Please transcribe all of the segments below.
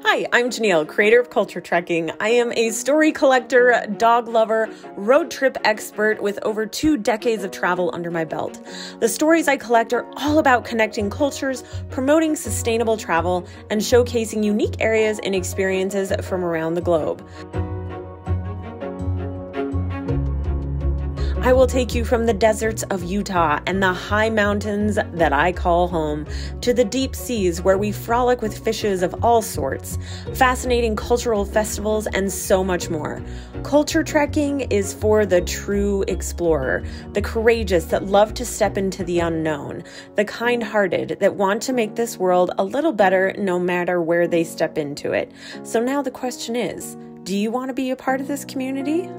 Hi, I'm Janelle, creator of Culture Trekking. I am a story collector, dog lover, road trip expert with over 2 decades of travel under my belt. The stories I collect are all about connecting cultures, promoting sustainable travel, and showcasing unique areas and experiences from around the globe. I will take you from the deserts of Utah and the high mountains that I call home to the deep seas where we frolic with fishes of all sorts, fascinating cultural festivals, and so much more. Culture trekking is for the true explorer, the courageous that love to step into the unknown, the kind-hearted that want to make this world a little better no matter where they step into it. So now the question is, do you want to be a part of this community?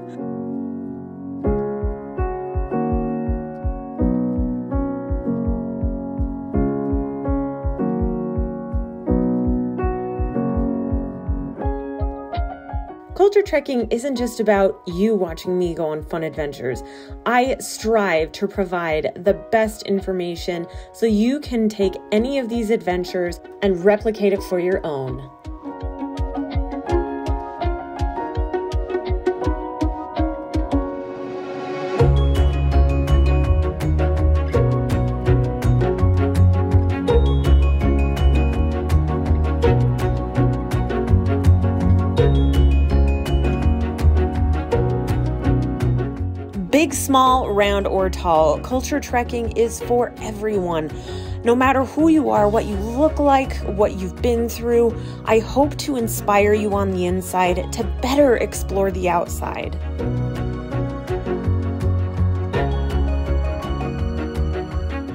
Culture trekking isn't just about you watching me go on fun adventures. I strive to provide the best information so you can take any of these adventures and replicate it for your own. Big, small, round, or tall, culture trekking is for everyone. No matter who you are, what you look like, what you've been through, I hope to inspire you on the inside to better explore the outside.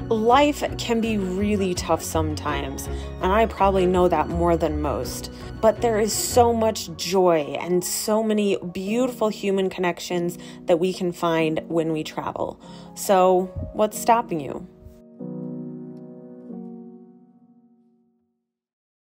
Life can be really tough sometimes, and I probably know that more than most. But there is so much joy and so many beautiful human connections that we can find when we travel. So, what's stopping you?